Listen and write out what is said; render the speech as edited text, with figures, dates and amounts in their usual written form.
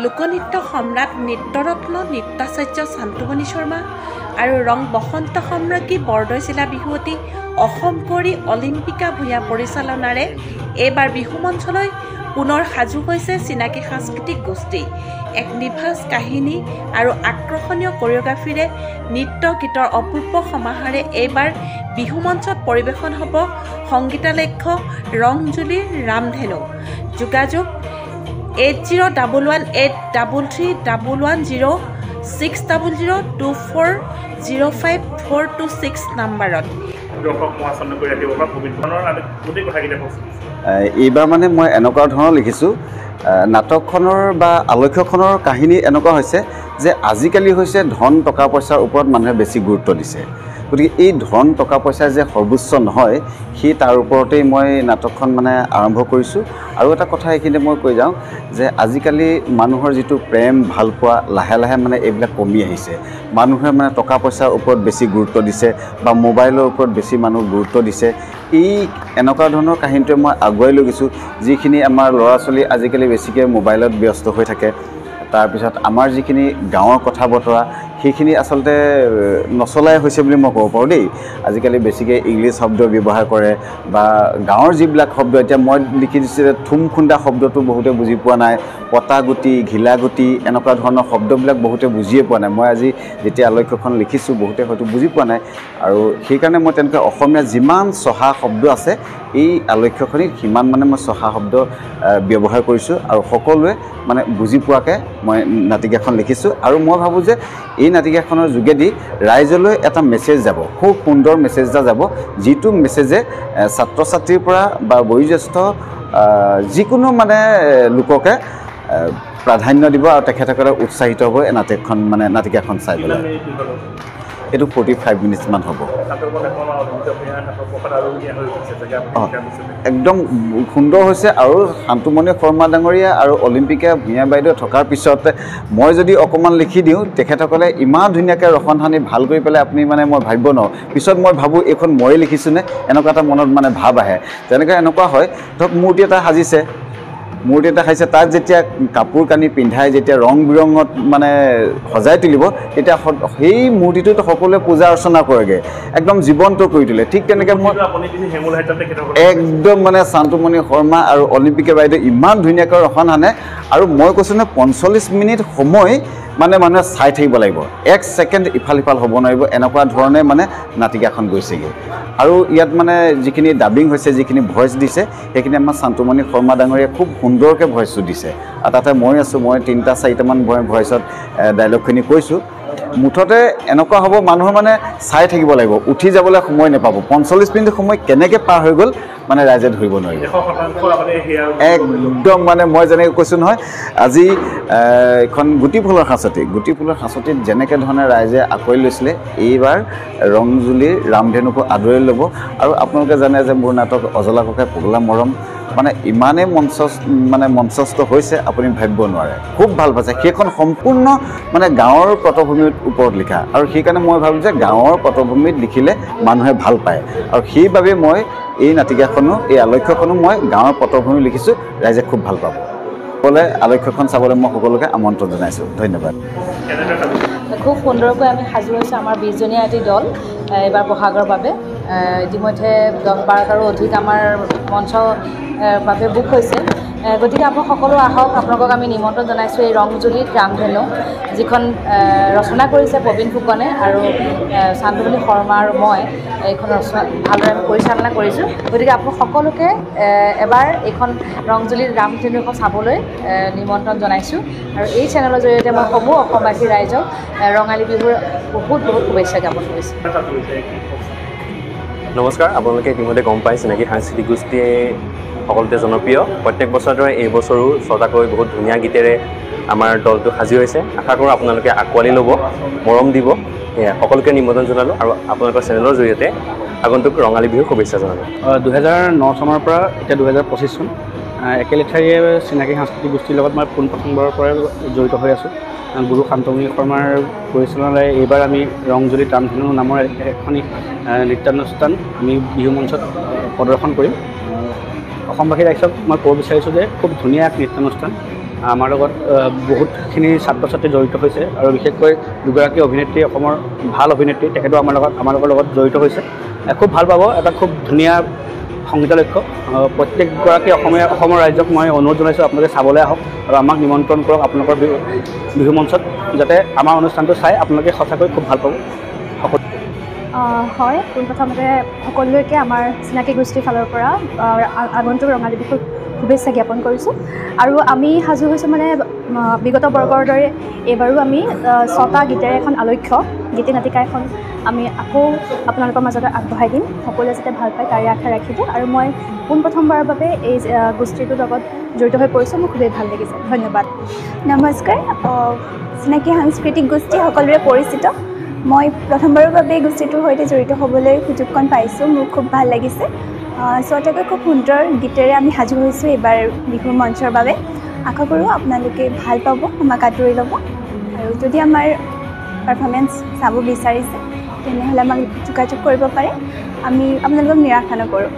লোকনৃত্য সম্ৰাট নৃত্যৰত্ন নৃত্যাচাৰ্য শান্তুমণি শৰ্মা আৰু ৰং বসন্ত সম্ৰাজ্ঞী বৰদৈ জিলা বিহুৱতী অসম কুঁৱৰী অলিম্পিকা ভূঞা পৰিচালনাৰে এইবাৰ বিহু মঞ্চলৈ পুনৰ সাজু হৈছে চিনাকি সাংস্কৃতিক গোষ্ঠী। এক নিভাঁজ কাহিনী আৰু আকৰ্ষণীয় কোৰিঅ'গ্ৰাফীৰে নৃত্য গীতৰ অপূৰ্ব সমাহাৰে এইবাৰ বিহু মঞ্চত পৰিৱেশন হ'ব সংগীতালক্ষ্য ৰংজুলিৰ ৰামধেনু। যোগাযোগ 801181310600240542 নম্বৰত। এইবাৰ মানে মই এনেকুৱা ধৰণৰ লিখিছোঁ, নাটকখনৰ বা আলক্ষ্যখনৰ কাহিনী এনেকুৱা হৈছে যে আজিকালি হৈছে ধন টকা পইচাৰ ওপৰত মানুহে বেছি গুৰুত্ব দিছে। গতিকে এই ধন টকা পইচা যে সৰ্বোচ্চ নহয়, সেই তাৰ ওপৰতেই মই নাটকখন মানে আৰম্ভ কৰিছোঁ। আৰু এটা কথা এইখিনিতে মই কৈ যাওঁ যে আজিকালি মানুহৰ যিটো প্ৰেম ভালপোৱা লাহে লাহে মানে এইবিলাক কমি আহিছে। মানুহে মানে টকা পইচাৰ ওপৰত বেছি গুৰুত্ব দিছে বা মোবাইলৰ ওপৰত বেছি মানুহ গুৰুত্ব দিছে। এই এনেকুৱা ধৰণৰ কাহিনীটোৱে মই আগুৱাই লৈ গৈছোঁ, যিখিনি আমাৰ ল'ৰা ছোৱালী আজিকালি বেছিকৈ মোবাইলত ব্যস্ত হৈ থাকে। তাৰপিছত আমাৰ যিখিনি গাঁৱৰ কথা বতৰা সেইখিনি আচলতে নচলাই হৈছে বুলি মই ক'ব পাৰোঁ দেই। আজিকালি বেছিকৈ ইংলিছ শব্দ ব্যৱহাৰ কৰে বা গাঁৱৰ যিবিলাক শব্দ, এতিয়া মই লিখি দিছোঁ যে থুম খুন্দা শব্দটো বহুতে বুজি পোৱা নাই, পটাগুটি ঘিলাগুটি এনেকুৱা ধৰণৰ শব্দবিলাক বহুতে বুজিয়ে পোৱা নাই। মই আজি যেতিয়া আলক্ষ্যখন লিখিছোঁ বহুতে হয়তো বুজি পোৱা নাই, আৰু সেইকাৰণে মই তেনেকৈ অসমীয়া যিমান চহা শব্দ আছে এই আলক্ষ্যখনিত সিমান মানে মই চহা শব্দ ব্যৱহাৰ কৰিছোঁ, আৰু সকলোৱে মানে বুজি পোৱাকৈ মই নাটিকাখন লিখিছোঁ। আৰু মই ভাবোঁ যে এই নাটিকাখনৰ যোগেদি ৰাইজলৈ এটা মেছেজ যাব, খুব সুন্দৰ মেছেজ এটা যাব, যিটো মেছেজে ছাত্ৰ ছাত্ৰীৰ পৰা বা বয়োজ্যেষ্ঠ যিকোনো মানে লোককে প্ৰাধান্য দিব আৰু তেখেতসকলে উৎসাহিত হ'ব এই নাটিকাখন চাই পেলাই। এইটো 45 মিনিটমান হ'ব। একদম সুন্দৰ হৈছে। আৰু শান্তুমণি শৰ্মা ডাঙৰীয়া আৰু অলিম্পিকা ভূঞা বাইদেউ থকাৰ পিছত মই যদি অকণমান লিখি দিওঁ, তেখেতসকলে ইমান ধুনীয়াকৈ ৰসন সানি ভাল কৰি পেলাই আপুনি মানে মই ভাবিব নোৱাৰোঁ। পিছত মই ভাবোঁ এইখন ময়ে লিখিছোঁনে, এনেকুৱা এটা মনত মানে ভাৱ আহে। তেনেকৈ এনেকুৱা হয়, ধৰক মূৰ্তি এটা সাজিছে, মূৰ্তি এটা খাইছে, তাত যেতিয়া কাপোৰ কানি পিন্ধাই যেতিয়া ৰং বিৰঙত মানে সজাই তুলিব, তেতিয়া সেই মূৰ্তিটোত সকলোৱে পূজা অৰ্চনা কৰেগৈ, একদম জীৱন্ত কৰি তোলে। ঠিক তেনেকৈ মই একদম মানে শান্তুমণি শৰ্মা আৰু অলিম্পিকা বাইদেউ ইমান ধুনীয়াকৈ ৰসন সানে। আৰু মই কৈছোঁ নহয় 45 মিনিট সময় মানে মানুহে চাই থাকিব লাগিব, 1 ছেকেণ্ড ইফাল সিফাল হ'ব নোৱাৰিব, এনেকুৱা ধৰণে মানে নাটিকাখন গৈছেগৈ। আৰু ইয়াত মানে যিখিনি ডাবিং হৈছে, যিখিনি ভইচ দিছে, সেইখিনি আমাৰ শান্তুমণি শৰ্মা ডাঙৰীয়াই খুব সুন্দৰকৈ ভইচটো দিছে। আৰু তাতে মই আছোঁ, মই 3-4টামান ভইচত ডাইলগখিনি কৈছোঁ। মুঠতে এনেকুৱা হ'ব, মানুহৰ মানে চাই থাকিব লাগিব, উঠি যাবলৈ সময় নাপাব। 45 মিনিট সময় কেনেকৈ পাৰ হৈ গ'ল মানে ৰাইজে ধৰিব নোৱাৰিব। একদম মানে মই যেনেকৈ কৈছোঁ নহয়, আজি এখন গুটি ফুলৰ সাঁচতিত যেনেকৈ ধৰণে ৰাইজে আঁকোৱালি লৈছিলে, এইবাৰ ৰংজুলিৰ ৰামধেনুকো আদৰি ল'ব। আৰু আপোনালোকে জানে যে মোৰ নাটক অজলা ককাই পগলা মৰম মানে ইমানেই মঞ্চস্থ হৈছে আপুনি ভাবিব নোৱাৰে। খুব ভাল পাইছে। সেইখন সম্পূৰ্ণ মানে গাঁৱৰ পটভূমিৰ ওপৰত লিখা, আৰু সেইকাৰণে মই ভাবোঁ যে গাঁৱৰ পটভূমিত লিখিলে মানুহে ভাল পায়। আৰু সেইবাবে মই এই নাটিকাখনো, এই আলক্ষ্যখনো মই গাঁৱৰ পটভূমি লিখিছোঁ, ৰাইজে খুব ভাল পাব। সকলোৱে আলক্ষ্যখন চাবলৈ মই সকলোকে আমন্ত্ৰণ জনাইছোঁ। ধন্যবাদ। খুব সুন্দৰকৈ আমি সাজু হৈছোঁ আমাৰ 20জনীয়া এটি দল এইবাৰ বহাগৰ বাবে। ইতিমধ্যে 10-12টাৰো অধিক আমাৰ মঞ্চ বাবে বুক হৈছে। গতিকে আপোনালোক সকলো আহক, আপোনালোকক আমি নিমন্ত্ৰণ জনাইছোঁ এই ৰংজুলিত ৰামধেনু, যিখন ৰচনা কৰিছে প্ৰবীণ ফুকনে আৰু শান্তুমণি শৰ্মা আৰু মই এইখন ভালদৰে আমি পৰিচালনা কৰিছোঁ। গতিকে আপোনালোক সকলোকে এবাৰ এইখন ৰংজুলিত ৰামধেনু এখন চাবলৈ নিমন্ত্ৰণ জনাইছোঁ। আৰু এই চেনেলৰ জৰিয়তে মই সমূহ অসমবাসী ৰাইজক ৰঙালী বিহুৰ বহুত শুভেচ্ছা জ্ঞাপন কৰিছোঁ। নমস্কাৰ। আপোনালোকে ইতিমধ্যে গম পায় চিনাকি সাংস্কৃতিক গোষ্ঠীয়ে সকলোতে জনপ্ৰিয়। প্ৰত্যেক বছৰৰ দৰে এই বছৰো ছটাকৈ বহুত ধুনীয়া গীতেৰে আমাৰ দলটো সাজি হৈছে। আশা কৰোঁ আপোনালোকে আঁকোৱালি ল'ব, মৰম দিব। সেয়া সকলোকে নিমন্ত্ৰণ জনালোঁ আৰু আপোনালোকৰ চেনেলৰ জৰিয়তে আগন্তুক ৰঙালী বিহুৰ শুভেচ্ছা জনালোঁ। 2009 চনৰ পৰা এতিয়া 2025 চন একেলেঠাৰিয়ে চিনাকি সাংস্কৃতিক গোষ্ঠীৰ লগত মই পোনপ্ৰথমবাৰৰ পৰাই জড়িত হৈ আছোঁ। গুৰু শান্তমণি শৰ্মাৰ পৰিচালনাৰে এইবাৰ আমি ৰংজুলিত ৰামধেনু নামৰ এখন নৃত্যানুষ্ঠান আমি বিহু মঞ্চত প্ৰদৰ্শন কৰিম। অসমবাসী ৰাইজক মই ক'ব বিচাৰিছোঁ যে খুব ধুনীয়া এক নৃত্যানুষ্ঠান, আমাৰ লগত বহুতখিনি ছাত্ৰ ছাত্ৰী জড়িত হৈছে আৰু বিশেষকৈ দুগৰাকী অভিনেত্ৰী অসমৰ ভাল অভিনেত্ৰী তেখেতো আমাৰ লগত জড়িত হৈছে খুব ভাল পাব এটা খুব ধুনীয়া সংগীতালক্ষ্য প্ৰত্যেকগৰাকী অসমৰ ৰাইজক মই অনুৰোধ জনাইছোঁ আপোনালোকে চাবলৈ আহক আৰু আমাক নিমন্ত্ৰণ কৰক আপোনালোকৰ বিহু মঞ্চত যাতে আমাৰ অনুষ্ঠানটো চাই আপোনালোকে সঁচাকৈ খুব ভাল পাব হয় পোনপ্ৰথমতে সকলোলৈকে আমাৰ চিনাকি গোষ্ঠীৰ ফালৰ পৰা আগন্তুক ৰঙালী বিহুৰ শুভেচ্ছা জ্ঞাপন কৰিছোঁ আৰু আমি সাজু হৈছোঁ মানে বিগত বৰ্গৰ দৰে এইবাৰো আমি 6টা গীতেৰে এখন আলক্ষ্য গীতি নাটিকা এখন আমি আকৌ আপোনালোকৰ মাজতে আগবঢ়াই দিম সকলোৱে যাতে ভাল পায় তাৰে আশা ৰাখিব আৰু মই পোনপ্ৰথমবাৰৰ বাবে এই গোষ্ঠীটোৰ লগত জড়িত হৈ পৰিছোঁ মোৰ খুবেই ভাল লাগিছে ধন্যবাদ নমস্কাৰ চিনাকি সাংস্কৃতিক গোষ্ঠী সকলোৰে পৰিচিত মই প্ৰথমবাৰৰ বাবে গোষ্ঠীটোৰ সৈতে জড়িত হ'বলৈ সুযোগকণ পাইছোঁ মোৰ খুব ভাল লাগিছে ছটাকৈ খুব সুন্দৰ গীতেৰে আমি সাজু হৈছোঁ এইবাৰ বিহুৰ মঞ্চৰ বাবে আশা কৰোঁ আপোনালোকে ভাল পাব আমাক আদৰি ল'ব আৰু যদি আমাৰ পাৰফৰ্মেঞ্চ চাব বিচাৰিছে তেনেহ'লে আমাক যোগাযোগ কৰিব পাৰে আমি আপোনালোকক নিৰাশা নকৰোঁ